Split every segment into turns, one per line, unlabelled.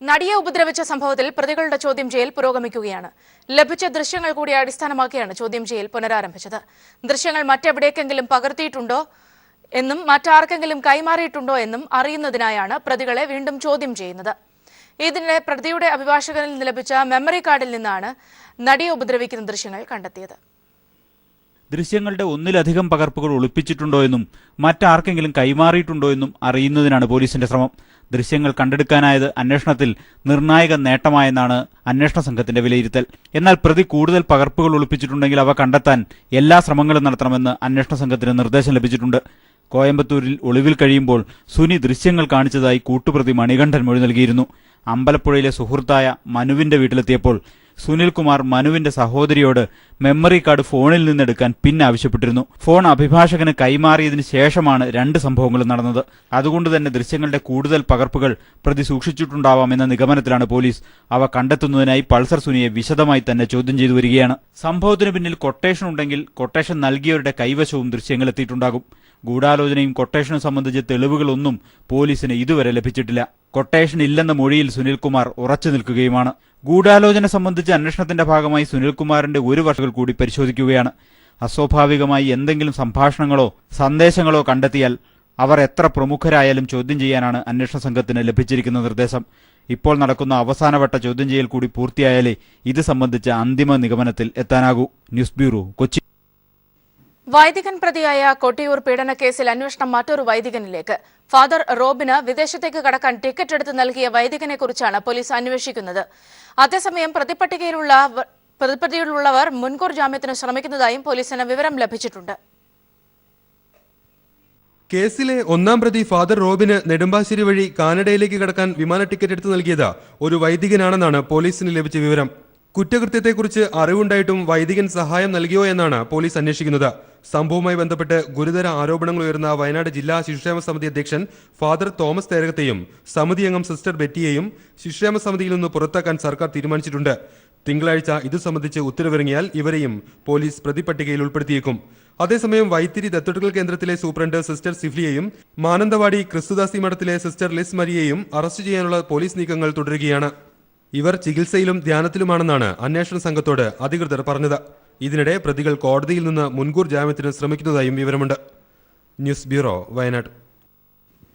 നടിയെ ഉപദ്രവിച്ച സംഭവത്തിൽ പ്രതികളുടെ ചോദ്യം ചെയ്യൽ പുരോഗമിക്കുകയാണ്. ലഭിച്ച ദൃശ്യങ്ങൾ കൂടി അടിസ്ഥാനമാക്കിയാണ് ചോദ്യം ചെയ്യൽ പുനരാരംഭിച്ചത്. ദൃശ്യങ്ങൾ മറ്റെവിടേക്കെങ്കിലും പകർത്തിയിട്ടുണ്ടോ എന്നും മറ്റാർക്കെങ്കിലും കൈമാറിയിട്ടുണ്ടോ എന്നും അറിയുന്നതിനായാണ് പ്രതികളെ വീണ്ടും ചോദ്യം ചെയ്യുന്നത്. ഇതിനിടെ പ്രതിയുടെ അഭിഭാഷകനിൽ നിന്ന് ലഭിച്ച മെമ്മറി കാർഡിൽ നിന്നാണ് നടിയെ ഉപദ്രവിക്കുന്ന ദൃശ്യങ്ങൾ കണ്ടെത്തിയത്.
ദൃശ്യങ്ങളുടെ ഒന്നിലധികം പകർപ്പുകൾ ഒളിപ്പിച്ചിട്ടുണ്ടോ എന്നും മറ്റാർക്കെങ്കിലും കൈമാറിയിട്ടുണ്ടോ എന്നും അറിയുന്നതിനാണ് പോലീസിന്റെ ശ്രമം. ദൃശ്യങ്ങൾ കണ്ടെടുക്കാനായത് അന്വേഷണത്തിൽ നിർണായക നേട്ടമായെന്നാണ് അന്വേഷണ സംഘത്തിന്റെ വിലയിരുത്തൽ. എന്നാൽ പ്രതി കൂടുതൽ പകർപ്പുകൾ ഒളിപ്പിച്ചിട്ടുണ്ടെങ്കിൽ അവ കണ്ടെത്താൻ എല്ലാ ശ്രമങ്ങളും നടത്തണമെന്ന് അന്വേഷണ സംഘത്തിന് നിർദ്ദേശം ലഭിച്ചിട്ടുണ്ട്. കോയമ്പത്തൂരിൽ ഒളിവിൽ കഴിയുമ്പോൾ സുനി ദൃശ്യങ്ങൾ കാണിച്ചതായി കൂട്ടുപ്രതി മണികണ്ഠൻ മൊഴി നൽകിയിരുന്നു. അമ്പലപ്പുഴയിലെ സുഹൃത്തായ മനുവിന്റെ വീട്ടിലെത്തിയപ്പോൾ സുനിൽകുമാർ മനുവിന്റെ സഹോദരിയോട് മെമ്മറി കാർഡ് ഫോണിൽ നിന്നെടുക്കാൻ ആവശ്യപ്പെട്ടിരുന്നു. ഫോൺ അഭിഭാഷകന് കൈമാറിയതിനു ശേഷമാണ് രണ്ട് സംഭവങ്ങളും നടന്നത്. അതുകൊണ്ട് തന്നെ ദൃശ്യങ്ങളുടെ കൂടുതൽ പകർപ്പുകൾ പ്രതി സൂക്ഷിച്ചിട്ടുണ്ടാവാമെന്ന നിഗമനത്തിലാണ് പോലീസ്. അവ കണ്ടെത്തുന്നതിനായി പൾസർ സുനിയെ വിശദമായി തന്നെ ചോദ്യം ചെയ്തു വരികയാണ്. സംഭവത്തിന് പിന്നിൽ കൊട്ടേഷൻ ഉണ്ടെങ്കിൽ കൊട്ടേഷൻ നൽകിയവരുടെ കൈവശവും ദൃശ്യങ്ങൾ എത്തിയിട്ടുണ്ടാകും. ഗൂഢാലോചനയും കൊട്ടേഷനും സംബന്ധിച്ച തെളിവുകളൊന്നും പോലീസിന് ഇതുവരെ ലഭിച്ചിട്ടില്ല. കൊട്ടേഷൻ ഇല്ലെന്ന മൊഴിയിൽ സുനിൽകുമാർ ഉറച്ചു നിൽക്കുകയുമാണ്. ഗൂഢാലോചന സംബന്ധിച്ച അന്വേഷണത്തിന്റെ ഭാഗമായി സുനിൽകുമാറിന്റെ ഒരു വർഷങ്ങൾ കൂടി പരിശോധിക്കുകയാണ്. അസ്വാഭാവികമായി എന്തെങ്കിലും സംഭാഷണങ്ങളോ സന്ദേശങ്ങളോ കണ്ടെത്തിയാൽ അവർ എത്ര പ്രമുഖരായാലും ചോദ്യം ചെയ്യാനാണ് അന്വേഷണ സംഘത്തിന് ലഭിച്ചിരിക്കുന്ന നിർദ്ദേശം. ഇപ്പോൾ നടക്കുന്ന അവസാനവട്ട ചോദ്യം ചെയ്യൽ കൂടി പൂർത്തിയായാലേ ഇത് സംബന്ധിച്ച അന്തിമ നിഗമനത്തിൽ എത്താനാകൂ. News bureau, Kochi.
വൈദികൻ പ്രതിയായ കൊട്ടിയൂർ പീഡനക്കേസിൽ അന്വേഷണം മറ്റൊരു വൈദികനിലേക്ക്. ഫാദർ റോബിന് വിദേശത്തേക്ക് കടക്കാൻ ടിക്കറ്റ് എടുത്ത് നൽകിയ വൈദികനെക്കുറിച്ചാണ് പോലീസ് അന്വേഷിക്കുന്നത്. അതേസമയം പ്രതിപട്ടികയിലുള്ളവർ മുൻകൂർ ജാമ്യത്തിന് ശ്രമിക്കുന്നതായും പോലീസിന് വിവരം ലഭിച്ചിട്ടുണ്ട്.
കേസിലെ ഒന്നാം പ്രതി ഫാദർ റോബിന് നെടുമ്പാശ്ശേരി വഴി കാനഡയിലേക്ക് കടക്കാൻ വിമാന ടിക്കറ്റ് എടുത്ത് നൽകിയത് ഒരു വൈദികനാണെന്നാണ് പോലീസിന് ലഭിച്ച വിവരം. കുറ്റകൃത്യത്തെക്കുറിച്ച് അറിവുണ്ടായിട്ടും വൈദികൻ സഹായം നൽകിയോ എന്നാണ് പോലീസ് അന്വേഷിക്കുന്നത്. സംഭവവുമായി ബന്ധപ്പെട്ട് ഗുരുതര ആരോപണങ്ങൾ ഉയർന്ന വയനാട് ജില്ലാ ശിശുക്ഷേമ സമിതി അധ്യക്ഷൻ ഫാദർ തോമസ് തേരകത്തെയും സമിതി അംഗം സിസ്റ്റർ ബെറ്റിയെയും ശിശുക്ഷേമ സമിതിയിൽ നിന്ന് പുറത്താക്കാൻ സർക്കാർ തീരുമാനിച്ചിട്ടുണ്ട്. തിങ്കളാഴ്ച ഇതു സംബന്ധിച്ച് ഉത്തരവിറങ്ങിയാൽ ഇവരെയും പോലീസ് പ്രതിപട്ടികയിൽ ഉൾപ്പെടുത്തിയേക്കും. അതേസമയം വൈത്തിരി ദത്തെടുക്കൽ കേന്ദ്രത്തിലെ സൂപ്രണ്ട് സിസ്റ്റർ സിഫ്ലിയെയും മാനന്തവാടി ക്രിസ്തുദാസി മഠത്തിലെ സിസ്റ്റർ ലിസ് മരിയെയും അറസ്റ്റ് ചെയ്യാനുള്ള പോലീസ് നീക്കങ്ങൾ തുടരുകയാണ്. ഇവർ ചികിത്സയിലും ധ്യാനത്തിലുമാണെന്നാണ് അന്വേഷണ സംഘത്തോട് അധികൃതർ പറഞ്ഞത്. ഇതിനിടെ പ്രതികൾ കോടതിയിൽ നിന്ന് മുൻകൂർ ജാമ്യത്തിന് ശ്രമിക്കുന്നതായും വിവരമുണ്ട്. News bureau, Wayanad.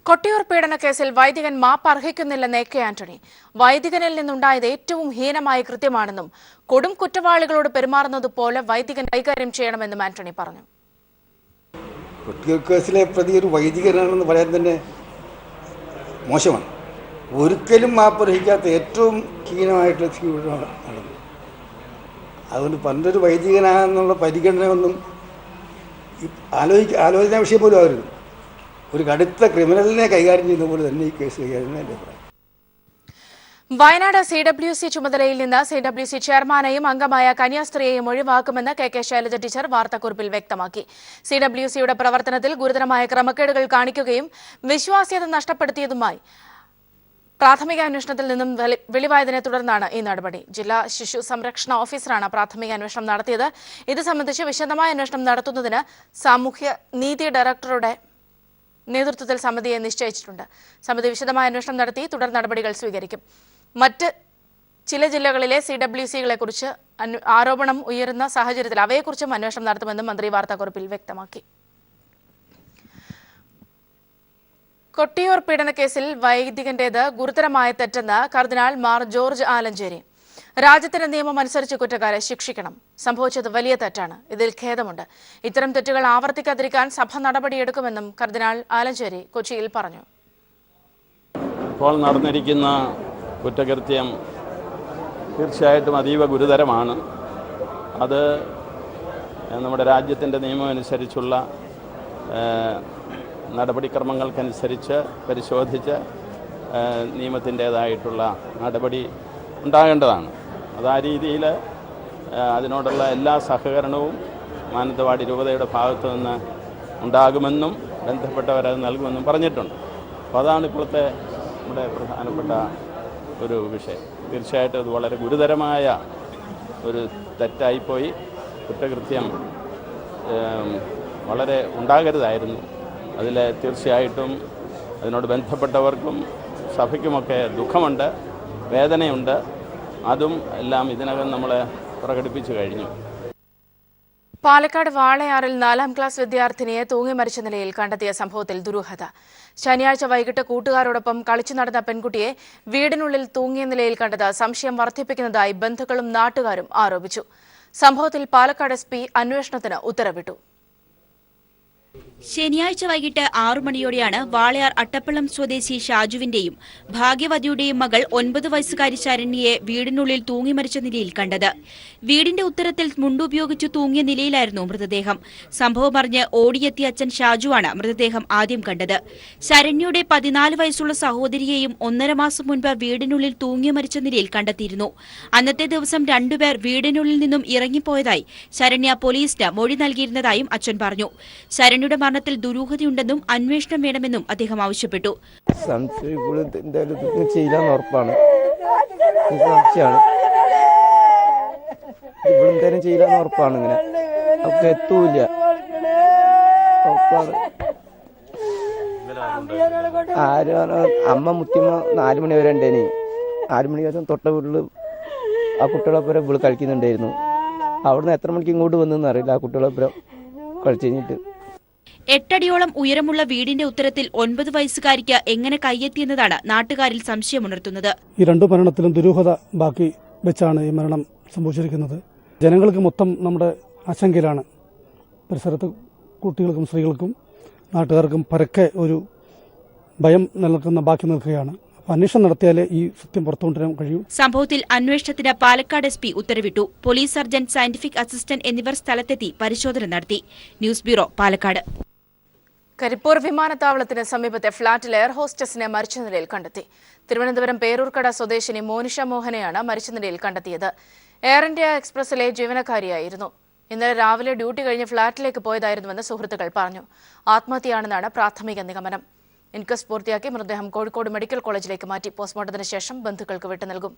കൊട്ടിയൂർ പീഡനക്കേസിൽ വൈദികൻ മാപ്പ് അർഹിക്കുന്നില്ലെന്ന് എ.കെ. ആന്റണി. വൈദികനിൽ നിന്നുണ്ടായത് ഏറ്റവും ഹീനമായ കൃത്യമാണെന്നും കൊടും കുറ്റവാളികളോട് പെരുമാറുന്നത് പോലെ വൈദികൻ കൈകാര്യം ചെയ്യണമെന്നും ആന്റണി പറഞ്ഞു.
കൊട്ടിയൂർ കേസിലെ പ്രതി ഒരു വൈദികനാണെന്ന് പറയാൻ തന്നെ മോശമാണ്. ഒരിക്കലും മാപ്പർഹിക്കാത്ത ഏറ്റവും ഹീനമായിട്ടുള്ള ജീവിതമാണ് നടന്നത്. അതുകൊണ്ട് പണ്ടൊരു വൈദികനാണെന്നുള്ള പരിഗണന ഒന്നും ആലോചന വിഷയം പോലും ആവരുത്. ഒരു കടുത്ത ക്രിമിനലിനെ കൈകാര്യം ചെയ്യുന്ന പോലെ തന്നെ ഈ കേസ് കൈകാര്യം എൻ്റെ അഭിപ്രായം.
വയനാട് CWC ചുമതലയിൽ നിന്ന് CWC ചെയർമാനെയും അംഗമായ കന്യാസ്ത്രീയെയും ഒഴിവാക്കുമെന്ന് കെ ശൈലജ ടീച്ചർ വാർത്താക്കുറിപ്പിൽ വ്യക്തമാക്കി. CWCയുടെ പ്രവർത്തനത്തിൽ ഗുരുതരമായ ക്രമക്കേടുകൾ കാണിക്കുകയും വിശ്വാസ്യത നഷ്ടപ്പെടുത്തിയതുമായി പ്രാഥമിക അന്വേഷണത്തിൽ നിന്നും വെളിവായതിനെ തുടർന്നാണ് ഈ നടപടി. ജില്ലാ ശിശു സംരക്ഷണ ഓഫീസറാണ് പ്രാഥമിക അന്വേഷണം നടത്തിയത്. ഇത് സംബന്ധിച്ച് വിശദമായ അന്വേഷണം നടത്തുന്നതിന് സാമൂഹ്യ നീതി ഡയറക്ടറുടെ നേതൃത്വത്തിൽ സമിതിയെ നിശ്ചയിച്ചിട്ടുണ്ട്. സമിതി വിശദമായ അന്വേഷണം നടത്തി തുടർ നടപടികൾ സ്വീകരിക്കും. മറ്റ് ചില ജില്ലകളിലെ CWCകളെക്കുറിച്ച് ആരോപണം ഉയരുന്ന സാഹചര്യത്തിൽ അവയെക്കുറിച്ചും അന്വേഷണം നടത്തുമെന്നും മന്ത്രി വാർത്താക്കുറിപ്പിൽ വ്യക്തമാക്കി. കൊട്ടിയൂർ പീഡനക്കേസിൽ വൈദികന്റേത് ഗുരുതരമായ തെറ്റെന്ന് കർദിനാൾ മാർ ജോർജ് ആലഞ്ചേരി. രാജ്യത്തിന്റെ നിയമം അനുസരിച്ച് കുറ്റക്കാരെ ശിക്ഷിക്കണം. സംഭവിച്ചത് വലിയ തെറ്റാണ്. ഇതിൽ ഖേദമുണ്ട്. ഇത്തരം തെറ്റുകൾ ആവർത്തിക്കാതിരിക്കാൻ സഭ നടപടിയെടുക്കുമെന്നും കർദിനാൾ ആലഞ്ചേരി കൊച്ചിയിൽ പറഞ്ഞു.
ഇപ്പോൾ നടന്നിരിക്കുന്ന കുറ്റകൃത്യം തീർച്ചയായിട്ടും അതീവ ഗുരുതരമാണ്. അത് നമ്മുടെ രാജ്യത്തിൻ്റെ നിയമം അനുസരിച്ചുള്ള നടപടിക്രമങ്ങൾക്കനുസരിച്ച് പരിശോധിച്ച് നിയമത്തിൻ്റേതായിട്ടുള്ള നടപടി ഉണ്ടാകേണ്ടതാണ്. അത് ആ രീതിയിൽ അതിനോടുള്ള എല്ലാ സഹകരണവും മാനന്തവാടി രൂപതയുടെ ഭാഗത്തു നിന്ന് ഉണ്ടാകുമെന്നും ബന്ധപ്പെട്ടവരത് നൽകുമെന്നും പറഞ്ഞിട്ടുണ്ട്. അപ്പോൾ അതാണ് ഇപ്പോഴത്തെ നമ്മുടെ പ്രധാനപ്പെട്ട ഒരു വിഷയം. തീർച്ചയായിട്ടും അത് വളരെ ഗുരുതരമായ ഒരു തെറ്റായിപ്പോയി. കുറ്റകൃത്യം വളരെ ഉണ്ടാകരുതായിരുന്നു. അതിൽ തീർച്ചയായിട്ടും അതിനോട് ബന്ധപ്പെട്ടവർക്കും സഭയ്ക്കുമൊക്കെ ദുഃഖമുണ്ട്. വേദനയുണ്ട്. അതും എല്ലാം ഇതിനകം നമ്മൾ പ്രകടിപ്പിച്ചു കഴിഞ്ഞു.
പാലക്കാട് വാളയാറിൽ 4ാം ക്ലാസ് വിദ്യാർത്ഥിനിയെ തൂങ്ങി മരിച്ച നിലയിൽ കണ്ടെത്തിയ സംഭവത്തിൽ ദുരൂഹത. ശനിയാഴ്ച വൈകിട്ട് കൂട്ടുകാരോടൊപ്പം കളിച്ചു നടന്ന പെൺകുട്ടിയെ വീടിനുള്ളിൽ തൂങ്ങിയ നിലയിൽ കണ്ടത് സംശയം വർദ്ധിപ്പിക്കുന്നതായി ബന്ധുക്കളും നാട്ടുകാരും ആരോപിച്ചു. സംഭവത്തിൽ പാലക്കാട് SP അന്വേഷണത്തിന് ഉത്തരവിട്ടു.
ശനിയാഴ്ച വൈകിട്ട് 6 മണിയോടെയാണ് വാളയാർ അട്ടപ്പള്ളം സ്വദേശി ഷാജുവിന്റെയും ഭാഗ്യവതിയുടെയും മകൾ 9 വയസ്സുകാരി ശരണ്യയെ വീടിനുള്ളിൽ തൂങ്ങി മരിച്ച നിലയിൽ കണ്ടത്. വീടിന്റെ ഉത്തരത്തിൽ മുണ്ടുപയോഗിച്ച് തൂങ്ങിയ നിലയിലായിരുന്നു മൃതദേഹം. സംഭവം അറിഞ്ഞ് ഓടിയെത്തിയ അച്ഛൻ ഷാജുവാണ് മൃതദേഹം ആദ്യം കണ്ടത്. ശരണ്യയുടെ 14 വയസ്സുള്ള സഹോദരിയെയും 1.5 മാസം മുൻപ് വീടിനുള്ളിൽ തൂങ്ങി മരിച്ച നിലയിൽ കണ്ടെത്തിയിരുന്നു. അന്നത്തെ ദിവസം 2 പേർ വീടിനുള്ളിൽ നിന്നും ഇറങ്ങിപ്പോയതായി ശരണ്യ പോലീസിന് മൊഴി നൽകിയിരുന്നതായും അച്ഛൻ പറഞ്ഞു. ശരണ്യയുടെ മരണത്തിൽ ദുരൂഹതയുണ്ടെന്നും അന്വേഷണം വേണമെന്നും അദ്ദേഹം ആവശ്യപ്പെട്ടു.
അമ്മ മുത്തിയമ്മ 4 മണി വരെ ഉണ്ടേനി. 6 മണി വരെ തൊട്ട വീട്ടില് ആ കുട്ടികളൊപ്പം ഇവിടെ കളിക്കുന്നുണ്ടായിരുന്നു. അവിടുന്ന് എത്ര മണിക്ക് ഇങ്ങോട്ട് വന്നെന്ന് അറിയില്ല. ആ കുട്ടികളൊപ്പം കളിച്ചു കഴിഞ്ഞിട്ട്
8 അടിയോളം ഉയരമുള്ള വീടിന്റെ ഉത്തരത്തിൽ 9 വയസ്സുകാരിക്ക് എങ്ങനെ കൈയെത്തിയെന്നതാണ് നാട്ടുകാരിൽ സംശയമുണർത്തുന്നത്.
ഈ 2 മരണത്തിലും ദുരൂഹത ബാക്കി വെച്ചാണ് ഈ മരണം സംഭവിച്ചിരിക്കുന്നത്. ജനങ്ങൾക്ക് മൊത്തം നമ്മുടെ ആശങ്കയിലാണ്. പരിസരത്ത് കുട്ടികൾക്കും സ്ത്രീകൾക്കും നാട്ടുകാർക്കും പരക്കെ ഒരു ഭയം ബാക്കി നിൽക്കുകയാണ്. അന്വേഷണം നടത്തിയാലേ ഈ സത്യം പുറത്തുകൊണ്ടുവരാൻ കഴിയൂ.
സംഭവത്തിൽ അന്വേഷണത്തിന് പാലക്കാട് SP ഉത്തരവിട്ടു. പോലീസ് സർജന്റ്, സയന്റിഫിക് അസിസ്റ്റന്റ് എന്നിവർ സ്ഥലത്തെത്തി പരിശോധന നടത്തി. News bureau, Palakkad.
കരിപ്പൂർ വിമാനത്താവളത്തിന് സമീപത്തെ ഫ്ളാറ്റിൽ എയർ ഹോസ്റ്റസിനെ മരിച്ച നിലയിൽ കണ്ടെത്തി. തിരുവനന്തപുരം പേരൂർക്കട സ്വദേശിനി മോനിഷ മോഹനെയാണ് മരിച്ച നിലയിൽ കണ്ടെത്തിയത്. എയർ ഇന്ത്യ എക്സ്പ്രസിലെ ജീവനക്കാരിയായിരുന്നു. ഇന്നലെ രാവിലെ ഡ്യൂട്ടി കഴിഞ്ഞ് ഫ്ളാറ്റിലേക്ക് പോയതായിരുന്നുവെന്ന് സുഹൃത്തുക്കൾ പറഞ്ഞു. ആത്മഹത്യയാണെന്നാണ് പ്രാഥമിക നിഗമനം. ഇൻക്വസ്റ്റ് പൂർത്തിയാക്കി മൃതദേഹം കോഴിക്കോട് മെഡിക്കൽ കോളേജിലേക്ക് മാറ്റി പോസ്റ്റ്മോർട്ടത്തിന് ശേഷം ബന്ധുക്കൾക്ക് വിട്ടുനൽകും.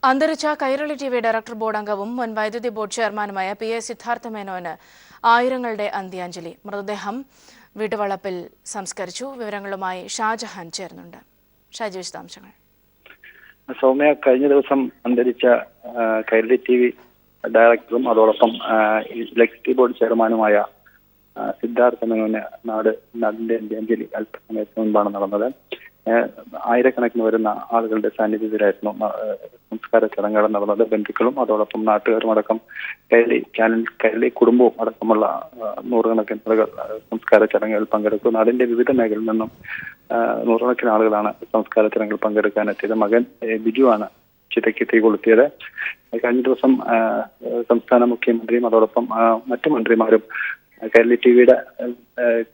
അന്തരിച്ച കൈരളി TV ഡയറക്ടർ ബോർഡ് അംഗവും മുൻ വൈദ്യുതി ബോർഡ് ചെയർമാനുമായ PA സിദ്ധാർത്ഥ മേനോന് ആയിരങ്ങളുടെ അന്ത്യാഞ്ജലി. മൃതദേഹം വീട്ടുവളപ്പിൽ സംസ്കരിച്ചു. വിവരങ്ങളുമായി ഷാജഹാൻ ചേർന്നുണ്ട്. ഷാജി, വിശദാംശങ്ങൾ.
സൗമ്യ, കഴിഞ്ഞ ദിവസം അന്തരിച്ച കൈരളി TV ഡയറക്ടറും അതോടൊപ്പം ഇലക്ട്രിസിറ്റി ബോർഡ് ചെയർമാനുമായ സിദ്ധാർത്ഥ മേനോന് നാടിന്റെ അന്ത്യാഞ്ജലി അല്പസമയത്തിന് മുൻപാണ് നടന്നത്. ആയിരക്കണക്കിന് വരുന്ന ആളുകളുടെ സാന്നിധ്യത്തിലായിരുന്നു സംസ്കാര ചടങ്ങുകൾ നടന്നത്. ബന്ധുക്കളും അതോടൊപ്പം നാട്ടുകാരും അടക്കം കൈരളി കുടുംബവും അടക്കമുള്ള നൂറുകണക്കിന് ആളുകൾ സംസ്കാര ചടങ്ങുകളിൽ പങ്കെടുത്തു. നാടിന്റെ വിവിധ മേഖലയിൽ നിന്നും നൂറുകണക്കിന് ആളുകളാണ് സംസ്കാര ചടങ്ങുകൾ പങ്കെടുക്കാനെത്തിയത്. മകൻ ബിജു ആണ് ചിതയ്ക്ക് തീ കൊളുത്തിയത്. കഴിഞ്ഞ ദിവസം സംസ്ഥാന മുഖ്യമന്ത്രിയും അതോടൊപ്പം മറ്റു മന്ത്രിമാരും കൈരളി TVയുടെ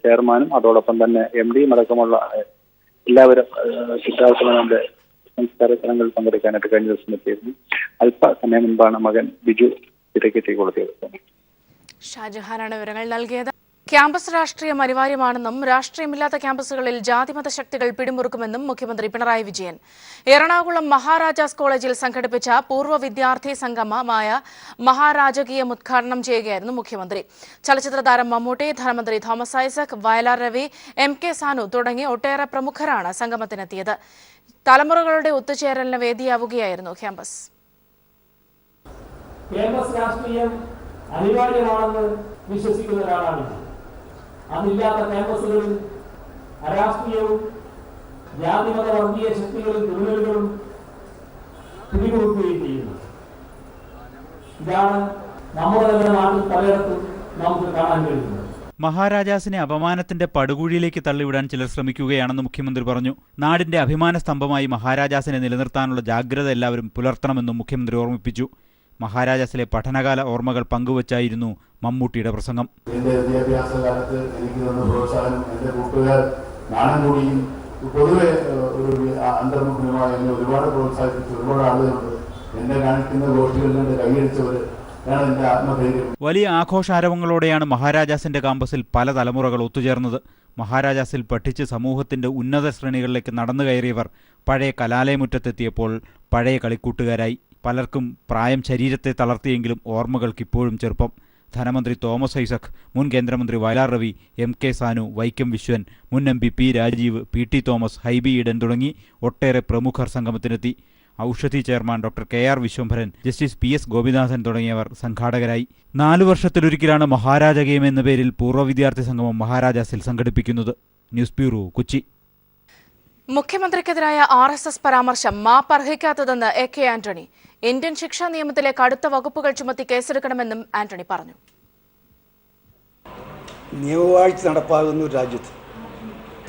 ചെയർമാനും അതോടൊപ്പം തന്നെ MD അടക്കമുള്ള എല്ലാവരും സിദ്ധാർത്ഥ മേനോന്റെ സംസ്കാര ചടങ്ങുകളിൽ പങ്കെടുക്കാനായിട്ട് കഴിഞ്ഞ ദിവസം എത്തിയിരുന്നു. അല്പസമയം മുൻപാണ് മകൻ ബിജു ചിതയ്ക്ക് തീ കൊളുത്തിയത്.
ഷാജഹാനാണ് വിവരങ്ങൾ നൽകിയത്. ക്യാമ്പസ് രാഷ്ട്രീയം അനിവാര്യമാണെന്നും രാഷ്ട്രീയമില്ലാത്ത ക്യാമ്പസുകളിൽ ജാതിമത ശക്തികൾ പിടിമുറുക്കുമെന്നും മുഖ്യമന്ത്രി പിണറായി വിജയൻ. എറണാകുളം മഹാരാജാസ് കോളേജിൽ സംഘടിപ്പിച്ച പൂർവ്വ വിദ്യാർത്ഥി സംഗമമായ മഹാരാജകീയം ഉദ്ഘാടനം ചെയ്യുകയായിരുന്നു മുഖ്യമന്ത്രി. ചലച്ചിത്ര താരം മമ്മൂട്ടി, ധനമന്ത്രി തോമസ് ഐസക്, വയലാർ രവി, MK സാനു തുടങ്ങി ഒട്ടേറെ പ്രമുഖരാണ് സംഗമത്തിനെത്തിയത്. തലമുറകളുടെ ഒത്തുചേരലിന് വേദിയാവുകയായിരുന്നു ക്യാമ്പസ്.
രാഷ്ട്രീയം അനിവാര്യമാണെന്ന് വിശ്വസിക്കുന്ന ഒരാളാണ്. അതില്ലാത്ത ക്യാമ്പസുകളിൽ അരാഷ്ട്രീയവും ജാതിമത വർഗീയ ശക്തികളും ക്രിമിനലുകളും പിടികൊടുക്കുകയും ചെയ്യുന്നു. ഇതാണ് നമ്മുടെ നാട്ടിൽ പലയിടത്തും നമുക്ക് കാണാൻ കഴിയുന്നത്.
മഹാരാജാസിനെ അപമാനത്തിന്റെ പടുകുഴിയിലേക്ക് തള്ളിവിടാൻ ചിലർ ശ്രമിക്കുകയാണെന്ന് മുഖ്യമന്ത്രി പറഞ്ഞു. നാടിന്റെ അഭിമാന സ്തംഭമായി മഹാരാജാസിനെ നിലനിർത്താനുള്ള ജാഗ്രത എല്ലാവരും പുലർത്തണമെന്നും മുഖ്യമന്ത്രി ഓർമ്മിപ്പിച്ചു. മഹാരാജാസിലെ പഠനകാല ഓർമ്മകൾ പങ്കുവച്ചായിരുന്നു മമ്മൂട്ടിയുടെ പ്രസംഗം.
എന്റെ വിദ്യാഭ്യാസ കാലത്ത് എനിക്ക് തന്ന പ്രോത്സാഹനം എന്റെ കൂട്ടുകാർ നാണം കൂടിയും പൊതുവെ ഒരു അന്തർമുഖനുമായി എന്നെ ഒരുപാട് പ്രോത്സാഹിപ്പിച്ച ഒരുപാട് ആളുകളുണ്ട്. എന്നെ കാണിക്കുന്ന ഗോഷ്ഠികളിൽ നിന്ന് കൈയടിച്ചവർ എന്റെ ആത്മധൈര്യം.
വലിയ ആഘോഷാരവങ്ങളോടെയാണ് മഹാരാജാസിന്റെ കാമ്പസിൽ പല തലമുറകൾ ഒത്തുചേർന്നത്. മഹാരാജാസിൽ പഠിച്ച് സമൂഹത്തിന്റെ ഉന്നത ശ്രേണികളിലേക്ക് നടന്നു കയറിയവർ പഴയ കലാലയമുറ്റത്തെത്തിയപ്പോൾ പഴയ കളിക്കൂട്ടുകാരായി. പലർക്കും പ്രായം ശരീരത്തെ തളർത്തിയെങ്കിലും ഓർമ്മകൾക്കിപ്പോഴും ചെറുപ്പം. ധനമന്ത്രി തോമസ് ഐസക്, മുൻ കേന്ദ്രമന്ത്രി വയലാർ രവി, MK സാനു, വൈക്കം വിശ്വൻ, മുൻ MP P Rajeev, PT Thomas, Hibi Eden തുടങ്ങി ഒട്ടേറെ പ്രമുഖർ സംഗമത്തിനെത്തി. Aushadhi chairman doctor KR Viswambharan, justice PS Gopinathan തുടങ്ങിയവർ സംഘാടകരായി. 4 വർഷത്തിലൊരിക്കലാണ് മഹാരാജ ഗെയിം എന്ന പേരിൽ പൂർവ്വ വിദ്യാർത്ഥി സംഗമം മഹാരാജാസിൽ സംഘടിപ്പിക്കുന്നത്. News bureau, Kochi.
മുഖ്യമന്ത്രിക്കെതിരായ RSS പരാമർശം മാപ്പർഹിക്കാത്തതെന്ന് AK ആന്റണി. ഇന്ത്യൻ ശിക്ഷാ നിയമത്തിലെ കടുത്ത വകുപ്പുകൾ ചുമത്തി കേസെടുക്കണമെന്നും ആന്റണി പറഞ്ഞു.
നിയമവാഴ്ച നടപ്പാകുന്ന ഒരു രാജ്യത്ത്,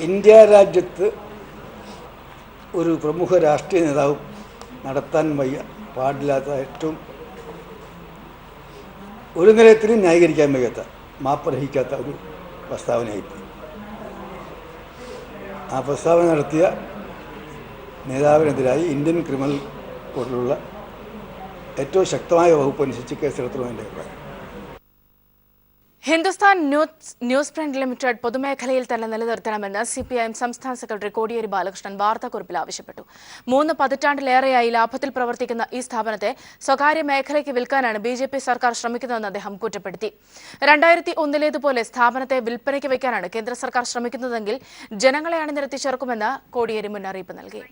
ഇന്ത്യ രാജ്യത്ത് ഒരു പ്രമുഖ രാഷ്ട്രീയ നേതാവ് നടത്താൻ പാടില്ലാത്ത ഏറ്റവും ഒരു നിലയത്തിലും ന്യായീകരിക്കാൻ വയ്യാത്ത, മാപ്പർഹിക്കാത്ത ഒരു പ്രസ്താവനയായിപ്പോയി. ആ പ്രസ്താവന നടത്തിയ നേതാവിനെതിരായി ഇന്ത്യൻ ക്രിമിനൽ കോഡിലുള്ള ഏറ്റവും ശക്തമായ വകുപ്പ് അനുസരിച്ച് കേസെടുത്തണമെന്ന് എൻ്റെ അഭിപ്രായം.
ഹിന്ദുസ്ഥാൻ ന്യൂസ് പ്രിന്റ് ലിമിറ്റഡ് പൊതുമേഖലയിൽ തന്നെ നിലനിർത്തണമെന്ന് CPIM സംസ്ഥാന സെക്രട്ടറി കോടിയേരി ബാലകൃഷ്ണൻ വാർത്താക്കുറിപ്പിൽ ആവശ്യപ്പെട്ടു. 3 പതിറ്റാണ്ടിലേറെയായി ലാഭത്തിൽ പ്രവർത്തിക്കുന്ന ഈ സ്ഥാപനത്തെ സ്വകാര്യ മേഖലയ്ക്ക് വിൽക്കാനാണ് BJP സർക്കാർ ശ്രമിക്കുന്നതെന്ന് അദ്ദേഹം കുറ്റപ്പെടുത്തി. 2001 സ്ഥാപനത്തെ വിൽപ്പനയ്ക്ക് വയ്ക്കാനാണ് കേന്ദ്ര സർക്കാർ ശ്രമിക്കുന്നതെങ്കിൽ ജനങ്ങളെ അണിനിരത്തി ചേർക്കുമെന്ന് കോടിയേരി മുന്നറിയിപ്പ് നൽകി.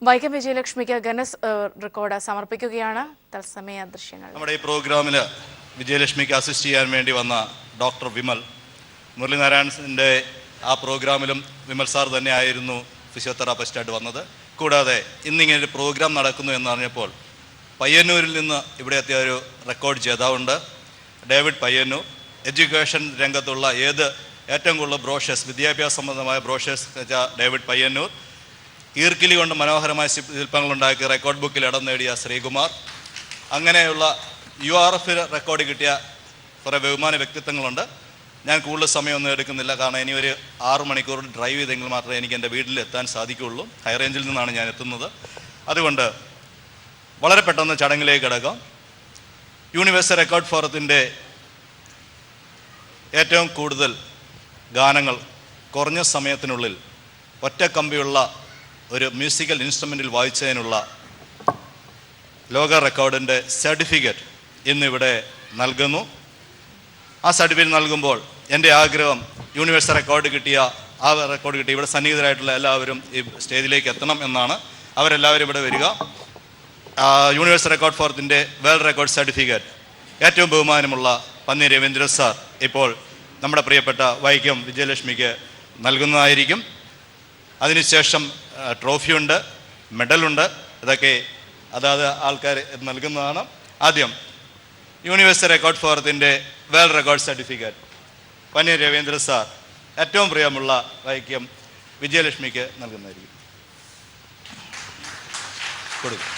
വൈക്കം വിജയലക്ഷ്മിക്ക് ഗിന്നസ് റെക്കോർഡ് സമർപ്പിക്കുകയാണ് തത്സമയ ദൃശ്യങ്ങൾ.
നമ്മുടെ ഈ പ്രോഗ്രാമിൽ വിജയലക്ഷ്മിക്ക് അസിസ്റ്റ് ചെയ്യാൻ വേണ്ടി വന്ന ഡോക്ടർ വിമൽ മുരളീനാരായണൻ്റെ ആ പ്രോഗ്രാമിലും വിമൽ സാർ തന്നെയായിരുന്നു ഫിസിയോതെറാപ്പിസ്റ്റായിട്ട് വന്നത്. കൂടാതെ ഇന്നിങ്ങനെ ഒരു പ്രോഗ്രാം നടക്കുന്നു എന്നറിഞ്ഞപ്പോൾ പയ്യന്നൂരിൽ നിന്ന് ഇവിടെ എത്തിയ ഒരു റെക്കോർഡ് ജേതാവുണ്ട്, ഡേവിഡ് പയ്യന്നൂർ. എഡ്യൂക്കേഷൻ രംഗത്തുള്ള ഏറ്റവും കൂടുതൽ ബ്രോഷേഴ്സ്, വിദ്യാഭ്യാസ സംബന്ധമായ ബ്രോഷേഴ്സ് വെച്ച ഡേവിഡ് പയ്യന്നൂർ. ഈർക്കിലി കൊണ്ട് മനോഹരമായ ശില്പങ്ങളുണ്ടാക്കി റെക്കോർഡ് ബുക്കിൽ ഇടം നേടിയ ശ്രീകുമാർ. അങ്ങനെയുള്ള URF റെക്കോർഡ് കിട്ടിയ കുറേ ബഹുമാന വ്യക്തിത്വങ്ങളുണ്ട്. ഞാൻ കൂടുതൽ സമയമൊന്നും എടുക്കുന്നില്ല, കാരണം ഇനി ഒരു 6 മണിക്കൂർ ഡ്രൈവ് ചെയ്തെങ്കിൽ മാത്രമേ എനിക്ക് എൻ്റെ വീട്ടിൽ എത്താൻ സാധിക്കുകയുള്ളൂ. ഹൈ റേഞ്ചിൽ നിന്നാണ് ഞാൻ എത്തുന്നത്. അതുകൊണ്ട് വളരെ പെട്ടെന്ന് ചടങ്ങിലേക്ക് കിടക്കാം. യൂണിവേഴ്സൽ റെക്കോർഡ് ഫോറത്തിൻ്റെ ഏറ്റവും കൂടുതൽ ഗാനങ്ങൾ കുറഞ്ഞ സമയത്തിനുള്ളിൽ ഒറ്റ കമ്പിയുള്ള ഒരു മ്യൂസിക്കൽ ഇൻസ്ട്രുമെൻറ്റിൽ വായിച്ചതിനുള്ള ലോക റെക്കോർഡിൻ്റെ സർട്ടിഫിക്കറ്റ് ഇന്നിവിടെ നൽകുന്നു. ആ സർട്ടിഫിക്കറ്റ് നൽകുമ്പോൾ എൻ്റെ ആഗ്രഹം യൂണിവേഴ്സൽ റെക്കോർഡ് കിട്ടിയ ഇവിടെ സന്നിഹിതരായിട്ടുള്ള എല്ലാവരും ഈ സ്റ്റേജിലേക്ക് എത്തണം എന്നാണ്. അവരെല്ലാവരും ഇവിടെ വരിക. യൂണിവേഴ്സൽ റെക്കോർഡ് ഫോറത്തിൻ്റെ വേൾഡ് റെക്കോർഡ് സർട്ടിഫിക്കറ്റ് ഏറ്റവും ബഹുമാനമുള്ള പന്നി രവീന്ദ്രൻ സാർ ഇപ്പോൾ നമ്മുടെ പ്രിയപ്പെട്ട വൈക്കം വിജയലക്ഷ്മിക്ക് നൽകുന്നതായിരിക്കും. അതിനുശേഷം ട്രോഫിയുണ്ട്, മെഡലുണ്ട്. ഇതൊക്കെ അതാത് ആൾക്കാർ നൽകുന്നതാണ്. ആദ്യം യൂണിവേഴ്സൽ റെക്കോർഡ് ഫോറത്തിൻ്റെ world record certificate Panni Ravindra sir ഏറ്റവും പ്രിയമുള്ള വൈക്കം വിജയലക്ഷ്മിക്ക് നൽകുന്നതായിരിക്കും. കൊടുക്കും.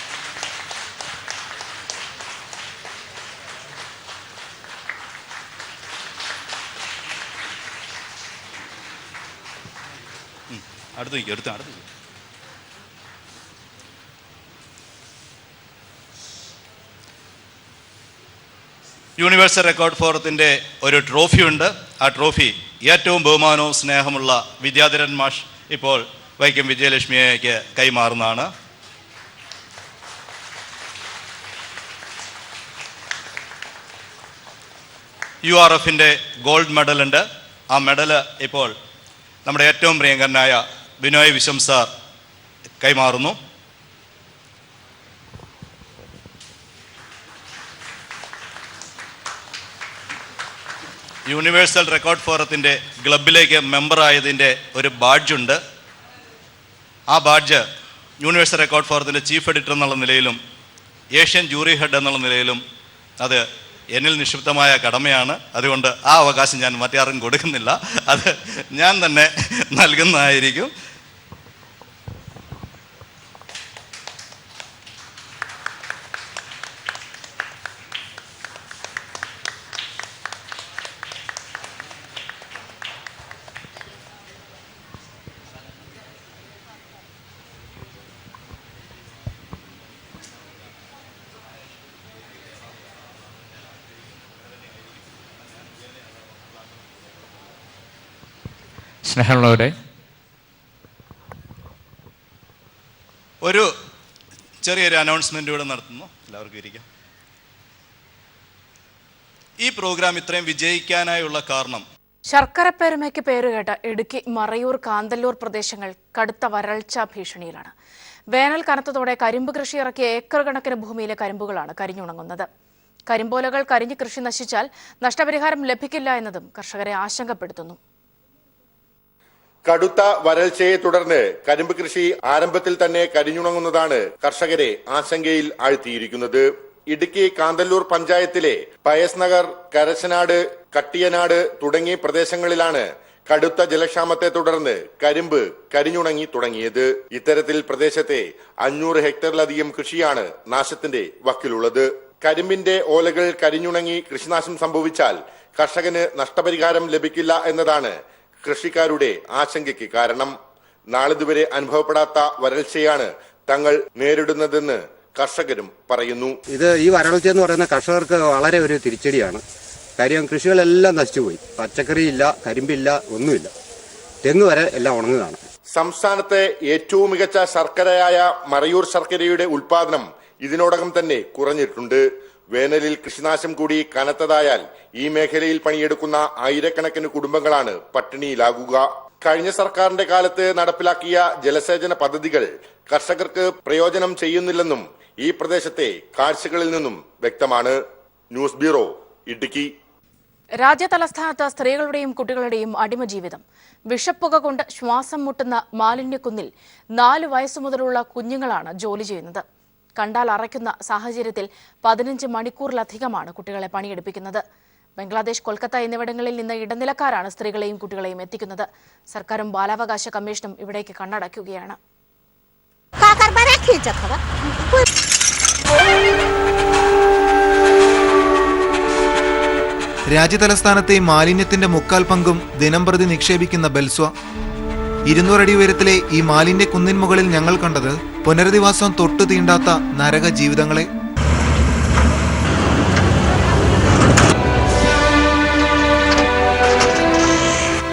അടുത്ത് യൂണിവേഴ്സൽ റെക്കോർഡ് ഫോറത്തിൻ്റെ ഒരു ട്രോഫിയുണ്ട്. ആ ട്രോഫി ഏറ്റവും ബഹുമാനവും സ്നേഹമുള്ള വിദ്യാധരൻ മാഷ് ഇപ്പോൾ വൈക്കം വിജയലക്ഷ്മിക്ക് കൈമാറുന്നതാണ്. URFൻ്റെ ഗോൾഡ് മെഡലുണ്ട്. ആ മെഡല് ഇപ്പോൾ നമ്മുടെ ഏറ്റവും പ്രിയങ്കരനായ ബിനോയ് വിശ്വം സാർ കൈമാറുന്നു. യൂണിവേഴ്സൽ റെക്കോർഡ് ഫോറത്തിൻ്റെ ക്ലബിലേക്ക് മെമ്പറായതിൻ്റെ ഒരു ബാഡ്ജുണ്ട്. ആ ബാഡ്ജ് യൂണിവേഴ്സൽ റെക്കോർഡ് ഫോറത്തിൻ്റെ ചീഫ് എഡിറ്റർ എന്നുള്ള നിലയിലും ഏഷ്യൻ ജൂറി ഹെഡ് എന്നുള്ള നിലയിലും അത് എന്നിൽ നിക്ഷിപ്തമായ കടമയാണ്. അതുകൊണ്ട് ആ അവകാശം ഞാൻ മറ്റാരും കൊടുക്കുന്നില്ല, അത് ഞാൻ തന്നെ നൽകുന്നതായിരിക്കും.
സ്നേഹമുള്ളവരെ,
ഒരു ചെറിയൊരു അനൗൺസ്മെൻ്റ് ഇവിടെ നടത്തുന്നു. എല്ലാവർക്കും ഇരിക്കാം. ഈ പ്രോഗ്രാം ഇത്രയും വിജയിക്കാനായുള്ള കാരണം
ശർക്കരപ്പേരുമയ്ക്ക് പേരുകേട്ട ഇടുക്കി മറയൂർ കാന്തല്ലൂർ പ്രദേശങ്ങൾ കടുത്ത വരൾച്ച ഭീഷണിയിലാണ്. വേനൽ കനത്തതോടെ കരിമ്പ് കൃഷി ഇറക്കിയ ഏക്കർ കണക്കിന് ഭൂമിയിലെ കരിമ്പുകളാണ് കരിഞ്ഞുണങ്ങുന്നത്. കരിമ്പോലകൾ കരിഞ്ഞ് കൃഷി നശിച്ചാൽ നഷ്ടപരിഹാരം ലഭിക്കില്ല എന്നതും കർഷകരെ ആശങ്കപ്പെടുത്തുന്നു.
കടുത്ത വരൾച്ചയെ തുടർന്ന് കരിമ്പ് കൃഷി ആരംഭത്തിൽ തന്നെ കരിഞ്ഞുണങ്ങുന്നതാണ് കർഷകരെ ആശങ്കയിൽ ആഴ്ത്തിയിരിക്കുന്നത്. ഇടുക്കി കാന്തല്ലൂർ പഞ്ചായത്തിലെ പയസ് നഗർ, കരശനാട്, കട്ടിയനാട് തുടങ്ങിയ പ്രദേശങ്ങളിലാണ് കടുത്ത ജലക്ഷാമത്തെ തുടർന്ന് കരിമ്പ് കരിഞ്ഞുണങ്ങി തുടങ്ങിയത്. ഇത്തരത്തിൽ പ്രദേശത്തെ 500 ഹെക്ടറിലധികം കൃഷിയാണ് നാശത്തിന്റെ വക്കിലുള്ളത്. കരിമ്പിന്റെ ഓലകൾ കരിഞ്ഞുണങ്ങി കൃഷിനാശം സംഭവിച്ചാൽ കർഷകന് നഷ്ടപരിഹാരം ലഭിക്കില്ല എന്നതാണ് കൃഷിക്കാരുടെ ആശങ്കയ്ക്ക് കാരണം. നാളിതുവരെ അനുഭവപ്പെടാത്ത വരൾച്ചയാണ് തങ്ങൾ നേരിടുന്നതെന്ന് കർഷകരും പറയുന്നു.
ഈ വരൾച്ച എന്ന് പറയുന്ന കർഷകർക്ക് വളരെ ഒരു തിരിച്ചടിയാണ്. കാര്യം കൃഷികളെല്ലാം നശിച്ചുപോയി. പച്ചക്കറിയില്ല, കരിമ്പില്ല, ഒന്നുമില്ല. തെങ്ങ് വരെ എല്ലാം ഉണങ്ങുകയാണ്.
സംസ്ഥാനത്തെ ഏറ്റവും മികച്ച ശർക്കരയായ മറയൂർ ശർക്കരയുടെ ഉൽപാദനം ഇതിനോടകം തന്നെ കുറഞ്ഞിട്ടുണ്ട്. വേനലിൽ കൃഷിനാശം കൂടി കനത്തതായാൽ ഈ മേഖലയിൽ പണിയെടുക്കുന്ന ആയിരക്കണക്കിന് കുടുംബങ്ങളാണ് പട്ടിണിയിലാകുക. കഴിഞ്ഞ സർക്കാരിന്റെ കാലത്ത് നടപ്പിലാക്കിയ ജലസേചന പദ്ധതികൾ കർഷകർക്ക് പ്രയോജനം ചെയ്യുന്നില്ലെന്നും ഈ പ്രദേശത്തെ കാഴ്ചകളിൽ നിന്നും വ്യക്തമാണ്. News bureau, Idukki.
രാജ്യതലസ്ഥാനത്ത് സ്ത്രീകളുടെയും കുട്ടികളുടെയും അടിമജീവിതം. വിഷപ്പുക കൊണ്ട് ശ്വാസം മുട്ടുന്ന മാലിന്യക്കുന്നിൽ 4 വയസ്സു മുതലുള്ള കുഞ്ഞുങ്ങളാണ് ജോലി ചെയ്യുന്നത്. കണ്ടാൽ അറയ്ക്കുന്ന സാഹചര്യത്തിൽ 15 മണിക്കൂറിലധികമാണ് കുട്ടികളെ പണിയെടുപ്പിക്കുന്നത്. ബംഗ്ലാദേശ്, കൊൽക്കത്ത എന്നിവിടങ്ങളിൽ നിന്ന് ഇടനിലക്കാരാണ് സ്ത്രീകളെയും കുട്ടികളെയും എത്തിക്കുന്നത്. സർക്കാരും ബാലാവകാശ കമ്മീഷനും ഇവിടേക്ക് കണ്ണടയ്ക്കുകയാണ്.
രാജ്യതലസ്ഥാനത്തെ മാലിന്യത്തിന്റെ 3/4 പങ്കും ദിനംപ്രതി നിക്ഷേപിക്കുന്ന ബെൽസ്വ. 200 അടി ഉയരത്തിലെ ഈ മാലിന്യ കുന്നിൻ മുകളിൽ ഞങ്ങൾ കണ്ടത് പുനരധിവാസം തൊട്ടു തീണ്ടാത്ത നരക ജീവിതങ്ങളെ.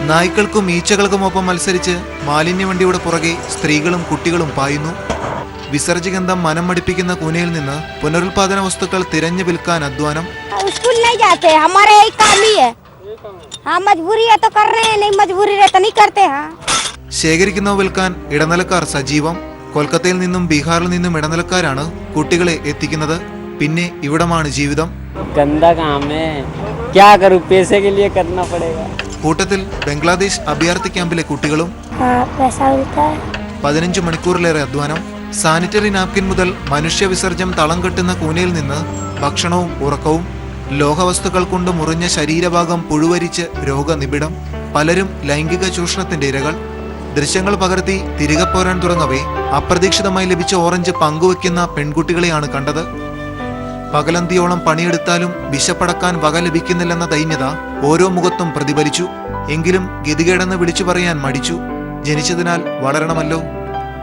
നായ്ക്കൾക്കും ഈച്ചകൾക്കുമൊപ്പം മത്സരിച്ച് മാലിന്യവണ്ടിയുടെ പുറകെ സ്ത്രീകളും കുട്ടികളും പായുന്നു. വിസർജ്യഗന്ധം മനം മടിപ്പിക്കുന്ന കൂനയിൽ നിന്ന് പുനരുൽപാദന വസ്തുക്കൾ തിരഞ്ഞു വിൽക്കാൻ അധ്വാനം. ശേഖരിക്കുന്നവ വിൽക്കാൻ ഇടനിലക്കാർ സജീവം. കൊൽക്കത്തയിൽ നിന്നും ബീഹാറിൽ നിന്നും ഇടനിലക്കാരാണ് കുട്ടികളെ എത്തിക്കുന്നത്. പിന്നെ ഇവിടമാണ് ജീവിതം. കൂട്ടത്തിൽ ബംഗ്ലാദേശ് അഭയാർത്ഥി ക്യാമ്പിലെ കുട്ടികളും. 15 മണിക്കൂറിലേറെ അധ്വാനം. സാനിറ്ററി നാപ്കിൻ മുതൽ മനുഷ്യ വിസർജ്യം തളം കെട്ടുന്ന കൂനയിൽ നിന്ന് ഭക്ഷണവും ഉറക്കവും. ലോഹവസ്തുക്കൾ കൊണ്ട് മുറിഞ്ഞ ശരീരഭാഗം പുഴുവരിച്ച് രോഗനിബിഡം. പലരും ലൈംഗിക ചൂഷണത്തിന്റെ ഇരകൾ. ദൃശ്യങ്ങൾ പകർത്തി തിരികെ പോരാൻ തുടങ്ങവേ അപ്രതീക്ഷിതമായി ലഭിച്ച ഓറഞ്ച് പങ്കുവെക്കുന്ന പെൺകുട്ടികളെയാണ് കണ്ടത്. പകലന്തിയോളം പണിയെടുത്താലും വിശപ്പടക്കാൻ വക ലഭിക്കുന്നില്ലെന്ന ദൈന്യത ഓരോ മുഖത്തും പ്രതിഫലിച്ചു. എങ്കിലും ഗതികേടെന്ന് വിളിച്ചു പറയാൻ മടിച്ചു. ജനിച്ചതിനാൽ വളരണമല്ലോ,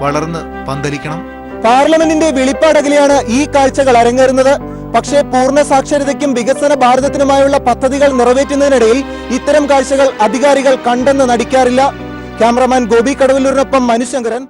വളർന്ന് പന്തലിക്കണം.
പാർലമെന്റിന്റെ വെളിപ്പാടകലെയാണ് ഈ കാഴ്ചകൾ അരങ്ങേറുന്നത്. പക്ഷേ പൂർണ്ണ സാക്ഷരതയ്ക്കും വികസന ഭാരതത്തിനുമായുള്ള പദ്ധതികൾ നിറവേറ്റുന്നതിനിടയിൽ ഇത്തരം കാഴ്ചകൾ അധികാരികൾ കണ്ടെന്ന് നടിക്കാറില്ല. ക്യാമറമാൻ ഗോപി കടവല്ലൂരിനൊപ്പം മനുശങ്കരൻ.